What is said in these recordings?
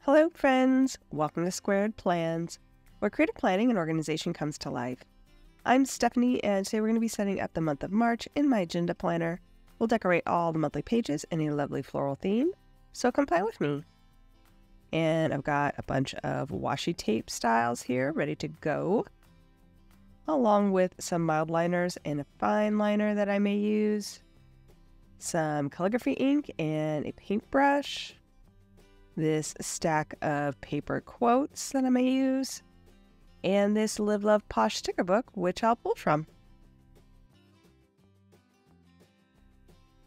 Hello friends, welcome to Squaird Plans, where creative planning and organization comes to life. I'm Stephanie, and today we're going to be setting up the month of March in my agenda planner. We'll decorate all the monthly pages in a lovely floral theme, so come play with me. And I've got a bunch of washi tape styles here ready to go, along with some mild liners and a fine liner that I may use, some calligraphy ink and a paintbrush, this stack of paper quotes that I may use, and this Live Love Posh sticker book, which I'll pull from.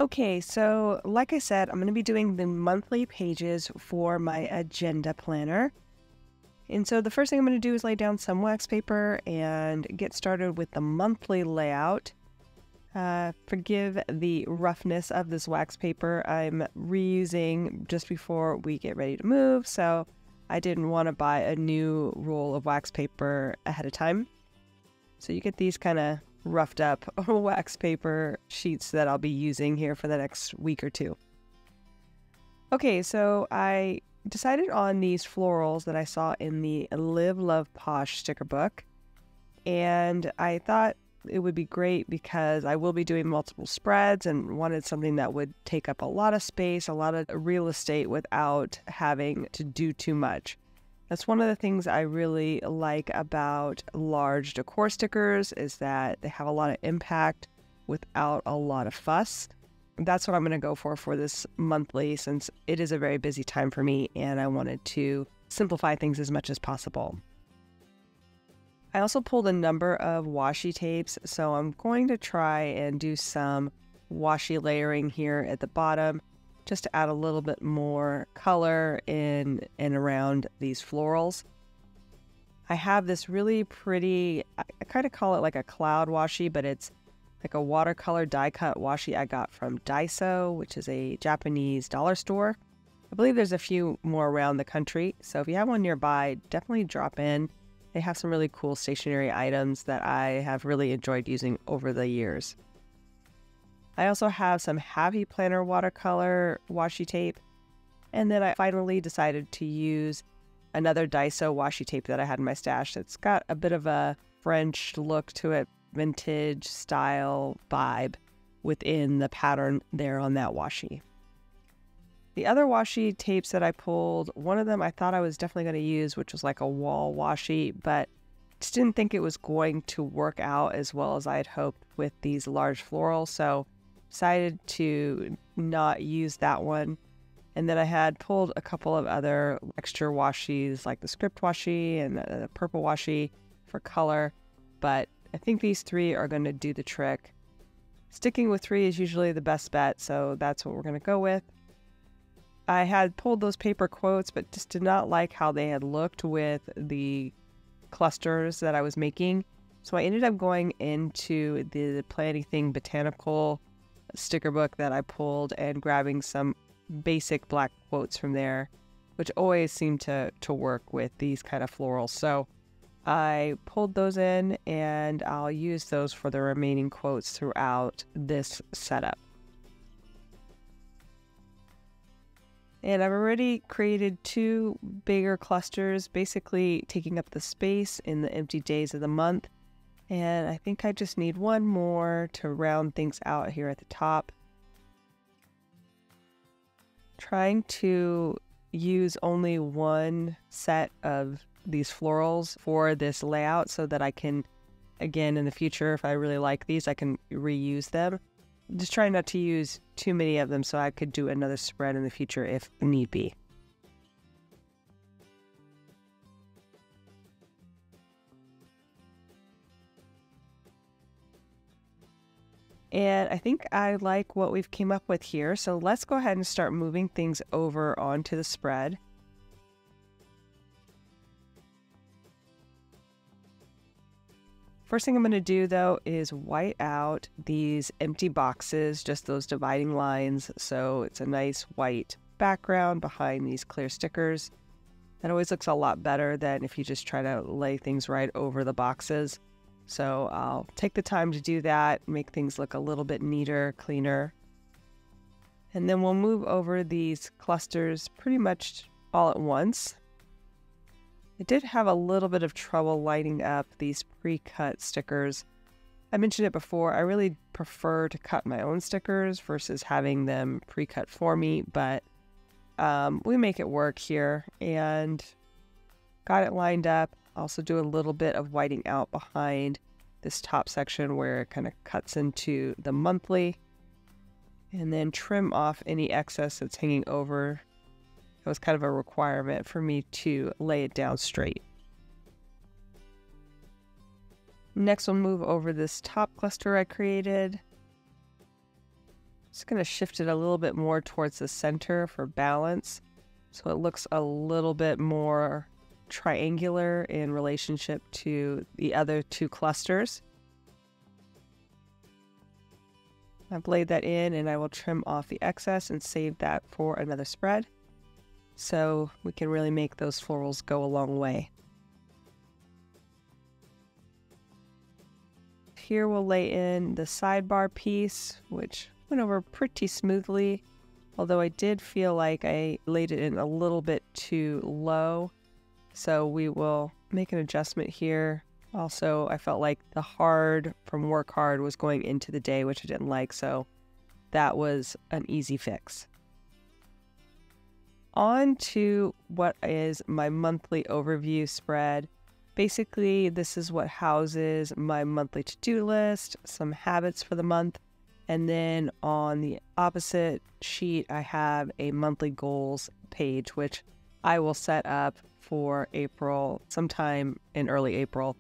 Okay, so like I said, I'm going to be doing the monthly pages for my agenda planner. And so the first thing I'm going to do is lay down some wax paper and get started with the monthly layout. Forgive the roughness of this wax paper. I'm reusing just before we get ready to move, so I didn't want to buy a new roll of wax paper ahead of time. So you get these kind of roughed up wax paper sheets that I'll be using here for the next week or two. Okay, so I decided on these florals that I saw in the Live Love Posh sticker book, and I thought it would be great because I will be doing multiple spreads and wanted something that would take up a lot of space, a lot of real estate without having to do too much. That's one of the things I really like about large decor stickers, is that they have a lot of impact without a lot of fuss. That's what I'm going to go for this monthly, since it is a very busy time for me and I wanted to simplify things as much as possible. I also pulled a number of washi tapes, so I'm going to try and do some washi layering here at the bottom just to add a little bit more color in and around these florals. I have this really pretty, I kind of call it like a cloud washi, but it's like a watercolor die cut washi I got from Daiso, which is a Japanese dollar store. I believe there's a few more around the country, so if you have one nearby, definitely drop in. They have some really cool stationery items that I have really enjoyed using over the years. I also have some Happy Planner watercolor washi tape. And then I finally decided to use another Daiso washi tape that I had in my stash. It's got a bit of a French look to it, vintage style vibe within the pattern there on that washi. The other washi tapes that I pulled, one of them I thought I was definitely going to use, which was like a wall washi, but just didn't think it was going to work out as well as I had hoped with these large florals, so decided to not use that one. And then I had pulled a couple of other extra washis, like the script washi and the purple washi for color, but I think these three are going to do the trick. Sticking with three is usually the best bet, so that's what we're going to go with. I had pulled those paper quotes, but just did not like how they had looked with the clusters that I was making. So I ended up going into the Planning Thing Botanical sticker book that I pulled and grabbing some basic black quotes from there, which always seem to work with these kind of florals. So I pulled those in, and I'll use those for the remaining quotes throughout this setup. And I've already created two bigger clusters, basically taking up the space in the empty days of the month. And I think I just need one more to round things out here at the top. Trying to use only one set of these florals for this layout so that I can, again, in the future, if I really like these, I can reuse them. Just trying not to use too many of them so I could do another spread in the future if need be. And I think I like what we've came up with here, so let's go ahead and start moving things over onto the spread. First thing I'm going to do, though, is white out these empty boxes, just those dividing lines, so it's a nice white background behind these clear stickers. That always looks a lot better than if you just try to lay things right over the boxes. So I'll take the time to do that, make things look a little bit neater, cleaner. And then we'll move over these clusters pretty much all at once. I did have a little bit of trouble lining up these pre-cut stickers. I mentioned it before, I really prefer to cut my own stickers versus having them pre-cut for me, but we make it work here and got it lined up. Also do a little bit of whiting out behind this top section where it kind of cuts into the monthly, and then trim off any excess that's hanging over. It was kind of a requirement for me to lay it down straight. Next, we'll move over this top cluster I created. Just going to shift it a little bit more towards the center for balance, so it looks a little bit more triangular in relationship to the other two clusters. I've laid that in, and I will trim off the excess and save that for another spread, so we can really make those florals go a long way. Here we'll lay in the sidebar piece, which went over pretty smoothly, although I did feel like I laid it in a little bit too low, so we will make an adjustment here. Also, I felt like the hard from work hard was going into the day, which I didn't like, so that was an easy fix. On to what is my monthly overview spread. Basically, this is what houses my monthly to-do list, some habits for the month, and then on the opposite sheet, I have a monthly goals page, which I will set up for April, sometime in early April.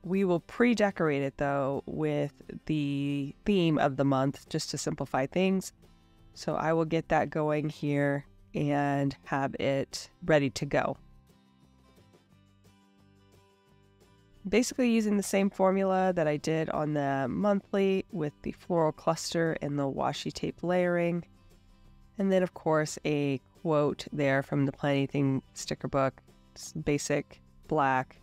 We will pre-decorate it though with the theme of the month just to simplify things. So I will get that going here and have it ready to go. Basically using the same formula that I did on the monthly with the floral cluster and the washi tape layering. And then of course a quote there from the Plan Anything sticker book. It's basic black.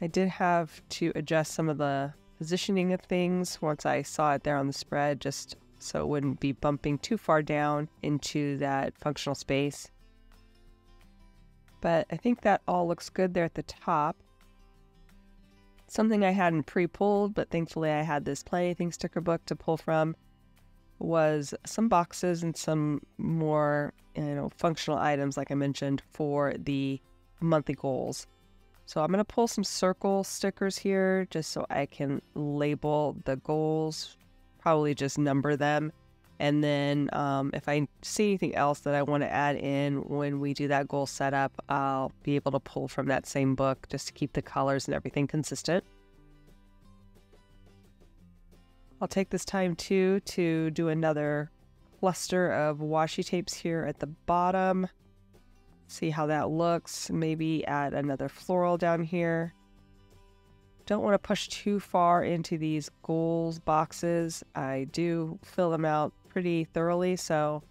I did have to adjust some of the positioning of things once I saw it there on the spread, just so it wouldn't be bumping too far down into that functional space. But I think that all looks good there at the top. Something I hadn't pre-pulled, but thankfully I had this Plan Anything sticker book to pull from, was some boxes and some more, functional items, like I mentioned, for the monthly goals. So I'm going to pull some circle stickers here just so I can label the goals, probably just number them. And then if I see anything else that I want to add in when we do that goal setup, I'll be able to pull from that same book just to keep the colors and everything consistent. I'll take this time too to do another cluster of washi tapes here at the bottom. See how that looks. Maybe add another floral down here. Don't want to push too far into these goals boxes. I do fill them out pretty thoroughly, so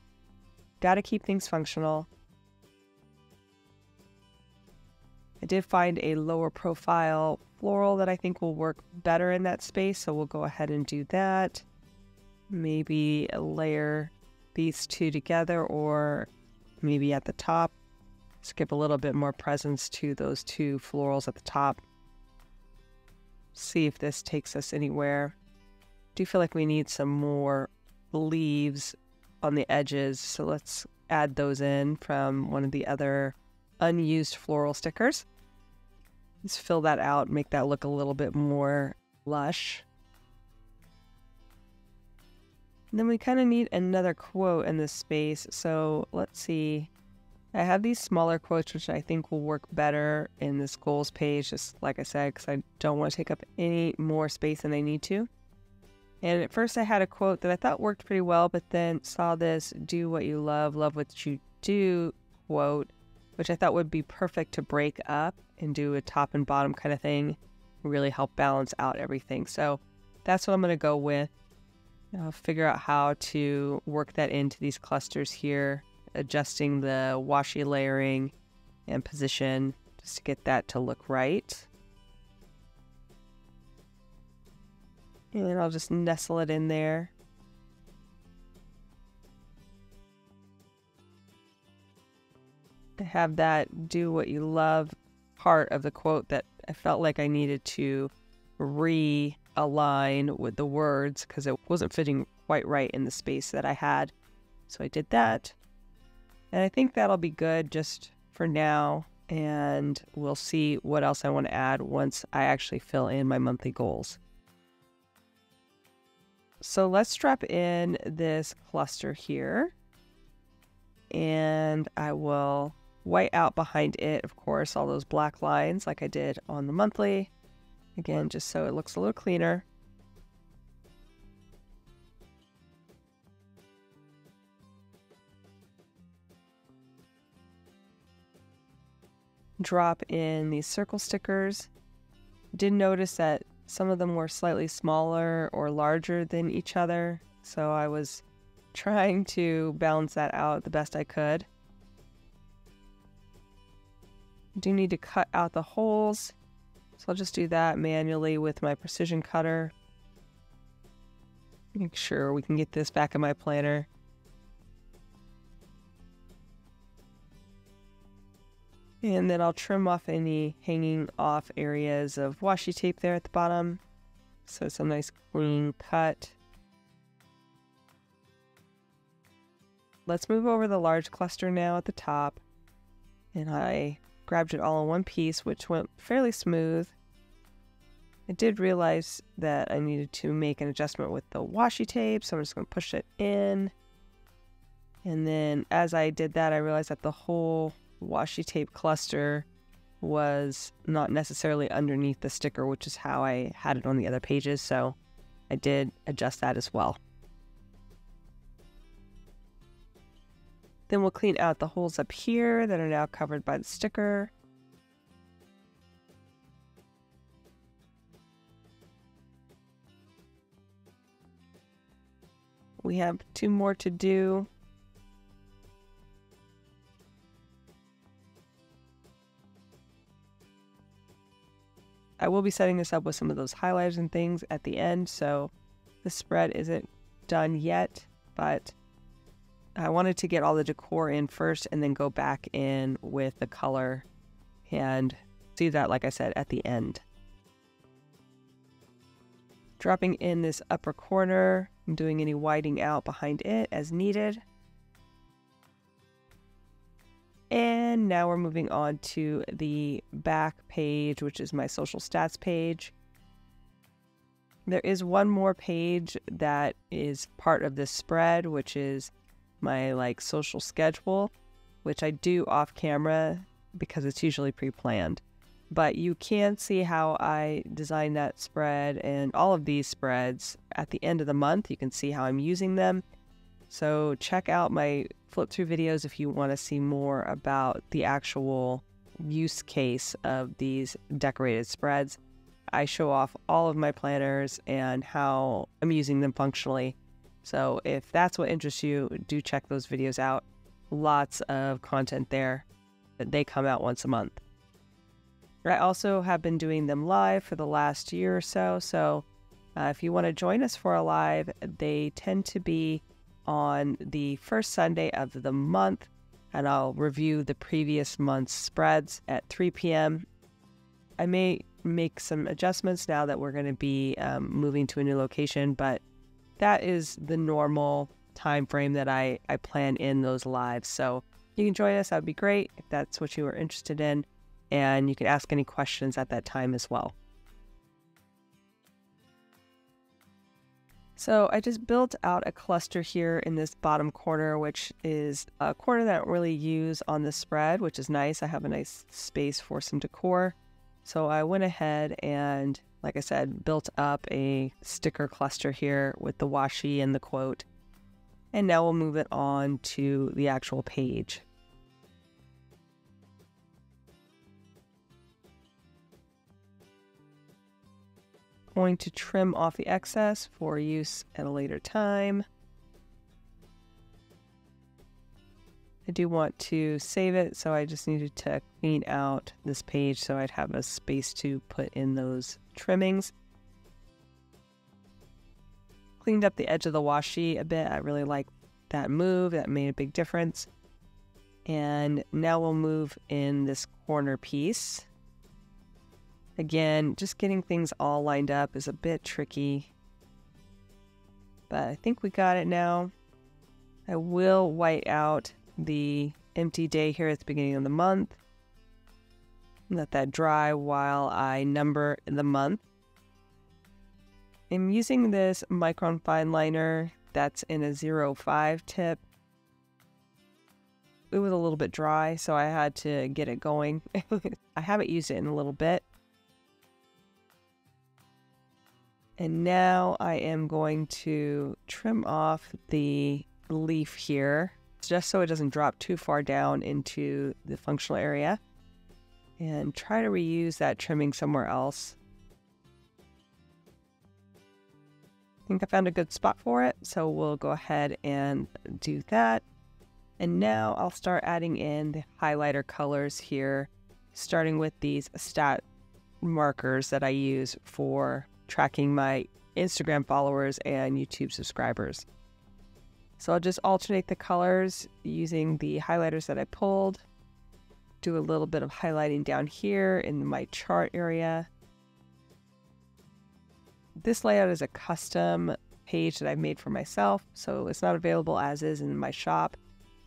got to keep things functional. I did find a lower profile floral that I think will work better in that space, so we'll go ahead and do that. Maybe layer these two together, or maybe at the top. Skip a little bit more presence to those two florals at the top. See if this takes us anywhere. Do feel like we need some more leaves on the edges, so let's add those in from one of the other unused floral stickers. Let's fill that out, make that look a little bit more lush. And then we kind of need another quote in this space, so let's see. I have these smaller quotes which I think will work better in this goals page, just like I said, because I don't want to take up any more space than I need to. And at first I had a quote that I thought worked pretty well, but then saw this "do what you love, love what you do" quote, which I thought would be perfect to break up and do a top and bottom kind of thing, really help balance out everything. So that's what I'm going to go with. I'll figure out how to work that into these clusters here, adjusting the washi layering and position just to get that to look right. And I'll just nestle it in there. have that do what you love part of the quote that I felt like I needed to realign with the words because it wasn't fitting quite right in the space that I had. So I did that. And I think that'll be good just for now. And we'll see what else I want to add once I actually fill in my monthly goals. So let's strap in this cluster here. And I will white out behind it, of course, all those black lines like I did on the monthly. Again, just so it looks a little cleaner. Drop in these circle stickers. Did notice that some of them were slightly smaller or larger than each other, so I was trying to balance that out the best I could. Do need to cut out the holes, so I'll just do that manually with my precision cutter. Make sure we can get this back in my planner. And then I'll trim off any hanging off areas of washi tape there at the bottom. So it's a nice clean cut. Let's move over the large cluster now at the top. And I grabbed it all in one piece, which went fairly smooth. I did realize that I needed to make an adjustment with the washi tape, so I'm just going to push it in. And then as I did that, I realized that the whole washi tape cluster was not necessarily underneath the sticker, which is how I had it on the other pages, so I did adjust that as well. Then we'll clean out the holes up here that are now covered by the sticker. We have 2 more to do. I will be setting this up with some of those highlighters and things at the end, so the spread isn't done yet, but I wanted to get all the decor in first and then go back in with the color and see that, like I said, at the end. Dropping in this upper corner and doing any whiting out behind it as needed. And now we're moving on to the back page, which is my social stats page. There is one more page that is part of this spread, which is my social schedule, which I do off camera because it's usually pre-planned. But you can see how I design that spread and all of these spreads at the end of the month. You can see how I'm using them. So check out my flip through videos if you want to see more about the actual use case of these decorated spreads. I show off all of my planners and how I'm using them functionally. So if that's what interests you, do check those videos out. Lots of content there. They come out once a month. I also have been doing them live for the last year or so. So if you want to join us for a live, they tend to be on the first Sunday of the month, and I'll review the previous month's spreads at 3 p.m. I may make some adjustments now that we're going to be moving to a new location, but that is the normal time frame that I plan in those lives. So you can join us. That would be great if that's what you are interested in, and you can ask any questions at that time as well. So I just built out a cluster here in this bottom corner, which is a corner that I don't really use on the spread, which is nice. I have a nice space for some decor. So I went ahead and, like I said, built up a sticker cluster here with the washi and the quote. And now we'll move it on to the actual page. Going to trim off the excess for use at a later time. I do want to save it, so I just needed to clean out this page so I'd have a space to put in those trimmings. Cleaned up the edge of the washi a bit. I really like that move. That made a big difference. And now we'll move in this corner piece. Again, just getting things all lined up is a bit tricky, but I think we got it now. I will white out the empty day here at the beginning of the month. Let that dry while I number the month. I'm using this micron fine liner that's in a 0.5 tip. It was a little bit dry, so I had to get it going. I haven't used it in a little bit. And now I am going to trim off the leaf here, just so it doesn't drop too far down into the functional area. And try to reuse that trimming somewhere else. I think I found a good spot for it, so we'll go ahead and do that. And now I'll start adding in the highlighter colors here, starting with these stat markers that I use for tracking my Instagram followers and YouTube subscribers. So I'll just alternate the colors using the highlighters that I pulled. Do a little bit of highlighting down here in my chart area. This layout is a custom page that I've made for myself, so it's not available as is in my shop.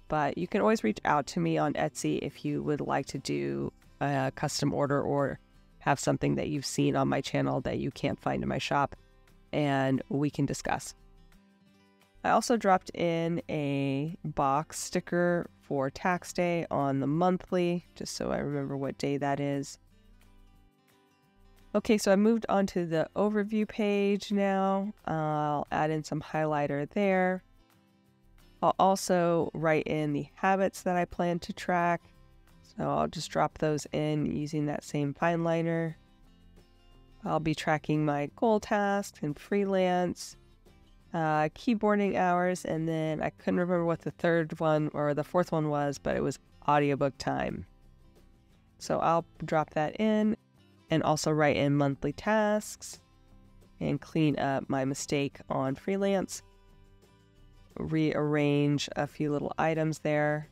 But you can always reach out to me on Etsy if you would like to do a custom order or have something that you've seen on my channel that you can't find in my shop, and we can discuss. I also dropped in a box sticker for tax day on the monthly, just so I remember what day that is. Okay, so I moved on to the overview page now. I'll add in some highlighter there. I'll also write in the habits that I plan to track. So I'll just drop those in using that same fine liner. I'll be tracking my goal tasks and freelance, keyboarding hours, and then I couldn't remember what the third one or the fourth one was, but it was audiobook time. So I'll drop that in and also write in monthly tasks and clean up my mistake on freelance. Rearrange a few little items there.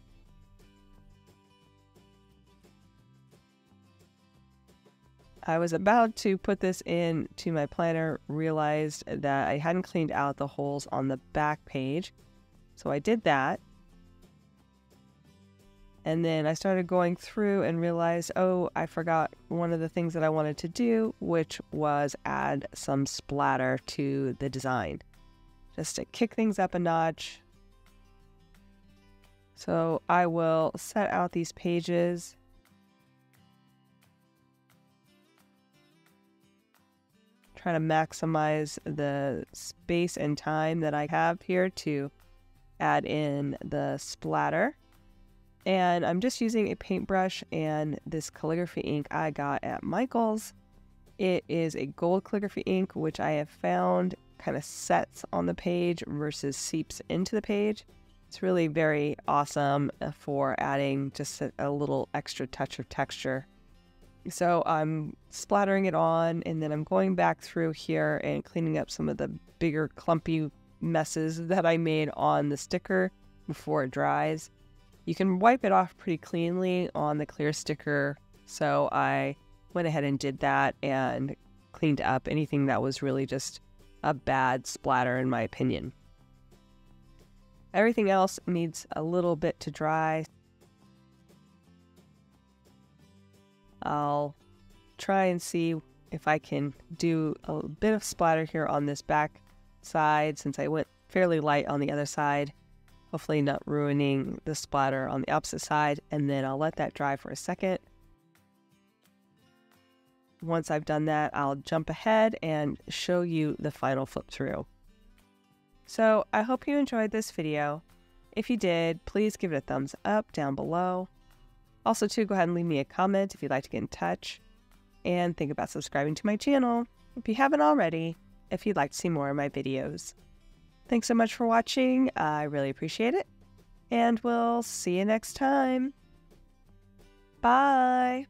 I was about to put this into my planner, realized that I hadn't cleaned out the holes on the back page. So I did that. And then I started going through and realized, oh, I forgot one of the things that I wanted to do, which was add some splatter to the design, just to kick things up a notch. So I will set out these pages. Try to maximize the space and time that I have here to add in the splatter. And I'm just using a paintbrush and this calligraphy ink I got at Michael's. It is a gold calligraphy ink, which I have found kind of sets on the page versus seeps into the page. It's really very awesome for adding just a little extra touch of texture. So I'm splattering it on, and then I'm going back through here and cleaning up some of the bigger clumpy messes that I made on the sticker before it dries. You can wipe it off pretty cleanly on the clear sticker, so I went ahead and did that and cleaned up anything that was really just a bad splatter in my opinion. Everything else needs a little bit to dry. I'll try and see if I can do a bit of splatter here on this back side since I went fairly light on the other side. Hopefully not ruining the splatter on the opposite side, and then I'll let that dry for a second. Once I've done that, I'll jump ahead and show you the final flip through. So I hope you enjoyed this video. If you did, please give it a thumbs up down below. Also, too, go ahead and leave me a comment if you'd like to get in touch. And think about subscribing to my channel if you haven't already, if you'd like to see more of my videos. Thanks so much for watching. I really appreciate it. And we'll see you next time. Bye.